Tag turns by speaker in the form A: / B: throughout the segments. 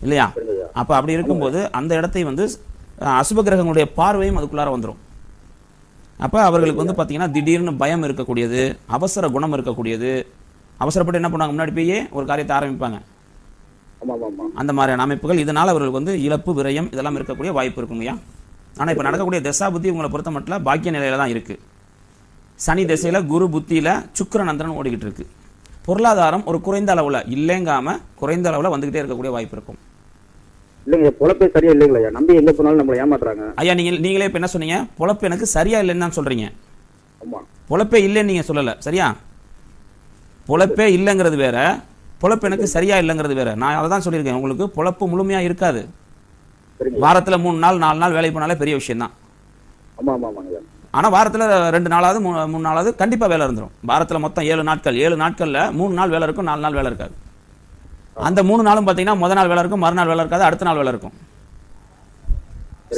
A: இல்லையா? அப்போ அப்படி இருக்கும்போது அந்த இடத்தை வந்து அசுப கிரகங்களுடைய பார்வையும் அதுக்குள்ளார வந்துடும். அப்போ அவர்களுக்கு வந்து பார்த்தீங்கன்னா திடீர்னு பயம் இருக்கக்கூடியது, அவசர குணம் இருக்கக்கூடியது, அவசரப்பட்டு என்ன பண்ணுவாங்க, முன்னாடி போய் ஒரு காரியத்தை ஆரம்பிப்பாங்க. அந்த மாதிரியான அமைப்புகள், இதனால் அவர்களுக்கு வந்து இழப்பு, விரயம் இதெல்லாம் இருக்கக்கூடிய வாய்ப்பு இருக்குங்கய்யா. ஆனால் இப்போ நடக்கக்கூடிய தசா புத்தி உங்களை பொறுத்த மட்டும் பாக்கிய நிலையில தான் இருக்குது. சனி திசையில் குரு புத்தியில் சுக்கிரநந்திரன் ஓடிக்கிட்டு இருக்கு. பொருளாதாரம் ஒரு குறைந்த அளவில் இல்லைங்காம குறைந்த அளவில் வந்துகிட்டே இருக்கக்கூடிய வாய்ப்பு இருக்கும்.
B: இல்லைங்க, பொழப்பே சரியா இல்லைங்களா, நம்பி எங்க போனாலும் நம்மளை ஏமாத்துறாங்க.
A: ஐயா நீங்களே இப்போ என்ன சொன்னீங்க, பொழப்பு எனக்கு சரியா இல்லைன்னு தான் சொல்றீங்க. பொழப்பே இல்லைன்னு நீங்க சொல்லல, சரியா? பொழப்பே இல்லைங்கிறது வேற, பொழப்பு எனக்கு சரியா இல்லைங்கிறது வேற. நான் அதை தான் சொல்லியிருக்கேன், உங்களுக்கு பொழப்பு முழுமையா இருக்காது. வாரத்தில் 3 நாள் 4 நாள் வேலை போனாலே பெரிய விஷயம் தான். ஆனால் வாரத்தில் 2 நாளாவது 3 நாளாவது கண்டிப்பாக வேலை இருந்துடும். வாரத்தில் மொத்தம் 7 நாட்கள், 7 நாட்களில் 3 நாள் வேலை இருக்கும், 4 நாள் வேலை இருக்காது. அந்த 3 நாளும் பார்த்தீங்கன்னா முதல் நாள் வேலை இருக்கும், மறுநாள் வேலை இருக்காது, அடுத்த நாள் வேலை இருக்கும்.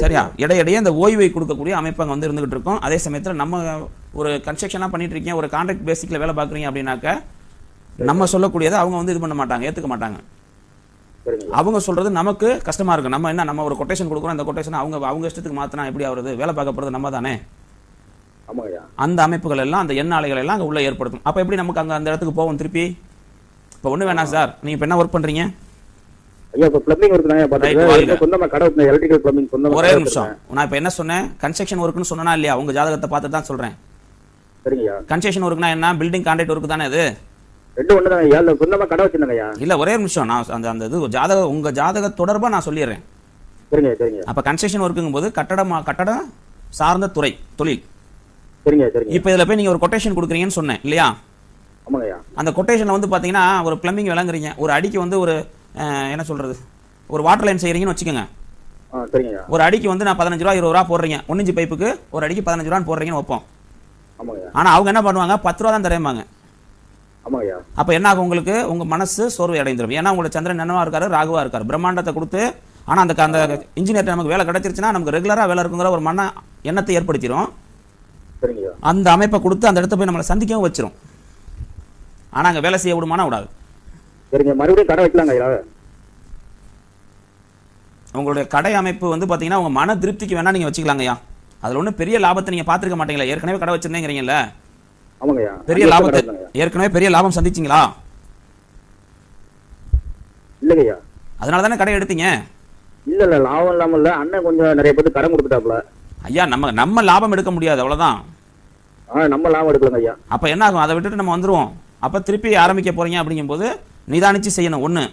A: சரியா? இடையிடையே இந்த ஓய்வை கொடுக்கக்கூடிய அமைப்பு வந்து இருந்துகிட்டு இருக்கும். அதே சமயத்தில் நம்ம ஒரு கன்ஸ்ட்ரக்ஷனாக பண்ணிட்டு இருக்கீங்க, ஒரு கான்ட்ராக்ட் பேசிக்கில் வேலை பார்க்குறீங்க அப்படின்னாக்க நம்ம சொல்லக்கூடியதை அவங்க வந்து இது பண்ண மாட்டாங்க, ஏற்றுக்க மாட்டாங்க. அவங்க சொல்றது நமக்கு கஷ்டமா இருக்கு. நம்ம ஒரு கொட்டேஷன் கொடுக்குறோம், அந்த கொட்டேஷன் அவங்க இஷ்டத்துக்கு மாத்தினா எப்படி ஆகுறது? வேலை பார்க்க போறது நம்ம தானே. அந்த அமைப்புகள் எல்லாம், அந்த எண்ணாலைகள் எல்லாம் அங்கே உள்ள ஏற்படுத்தும். அப்போ எப்படி நமக்கு அங்கே அந்த இடத்துக்கு போவோம் திருப்பி? இப்போ ஒன்றும் வேணாம் சார், நீங்கள் இப்போ என்ன ஒர்க் பண்ணுறீங்க? ஒரே நிமிஷம், நான் இப்போ என்ன சொன்னேன், கன்ஸ்ட்ரக்ஷன் ஒர்க்னு சொன்னா இல்லையா? உங்க ஜாதகத்தை பார்த்து தான் சொல்றேன். கன்ஸ்ட்ரக்ஷன் ஒர்க்னா என்ன? பில்டிங் கான்ட்ராக்ட் ஒர்க் தானே அது. இல்ல ஒரே நிமிஷம், நான் அந்த இது ஜாதகம், உங்க ஜாதக தொடர்பா நான் சொல்லிடுறேன். அப்ப கன்ஸ்ட்ரக்ஷன் ஒர்க்குங்கும் போது கட்டடம் சார்ந்த துறை, தொழில். இப்ப இதுல போய் நீங்க ஒரு கொட்டேஷன் கொடுக்குறீங்கன்னு சொன்னேன் இல்லையா? அந்த கொட்டேஷன்ல வந்து பாத்தீங்கன்னா ஒரு பிளம்பிங் விளங்குறீங்க, ஒரு அடிக்கு வந்து ஒரு என்ன சொல்றது, ஒரு வாட்டர் லைன் செய்யறீங்கன்னு வச்சுக்கோங்க. ஒரு அடிக்கு வந்து நான் 15 ரூபா 20 ரூபா போடுறீங்க, 1 இன்ச் பைப்புக்கு ஒரு அடிக்கு 15 ரூபான்னு போடுறீங்கன்னு வைப்போம். ஆனா அவங்க என்ன பண்ணுவாங்க, 10 ரூபா தான் தரேம்பாங்க. அப்ப என்ன ஆகும், உங்களுக்கு உங்க மனசு சோர்வை அடைந்துடும். ஏன்னா உங்களுக்கு சந்திரன் என்னவா இருக்காரு, ராகுவா இருக்காரு. பிரம்மாண்டத்தை கொடுத்து ஆனா அந்த இன்ஜினியர் நமக்கு வேலை கிடைச்சிருச்சுன்னா நமக்கு ரெகுலரா வேலை இருக்குங்கிற ஒரு மன எண்ணத்தை ஏற்படுத்திடும். அந்த அமைப்பை கொடுத்து அந்த இடத்த போய் நம்மளை சந்திக்கவும் வச்சிரும். ஆனா அங்க வேலை செய்ய விடுமானா விடாது.
B: மறுபடியும் கடை வைக்கலாங்க.
A: உங்களுடைய கடை அமைப்பு வந்து பாத்தீங்கன்னா உங்க மன திருப்திக்கு வேணா நீங்க வச்சுக்கலாங்கய்யா. அதுல ஒன்றும் பெரிய லாபத்தை நீங்க பாத்துருக்க மாட்டீங்களா? ஏற்கனவே கடை வச்சிருந்தீங்கல்ல, பெரிய லாபத்தை ஏற்கனவே பெரிய லாபம் சந்திச்சீங்களா?
B: இல்லையா?
A: அதனால தானே கடை எடுத்தீங்க.
B: இல்ல லாபம் இல்லாம இல்ல, அண்ணன் கொஞ்சம் நிறைய பேருக்கு கடன் கொடுத்துட்டாப்ல. ஐயா
A: நம்ம லாபம் எடுக்க முடியாது, அவ்வளவுதான்.
B: நம்ம லாபம் எடுக்கலங்க ஐயா.
A: அப்ப என்ன ஆகும், அதை விட்டுட்டு நம்ம வந்துருவோம். அப்ப திருப்பி ஆரம்பிக்க போறீங்க அப்படிங்கும்போது நிதானிச்சு செய்யணும் ஒண்ணு.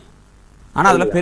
A: ஆனா அதுல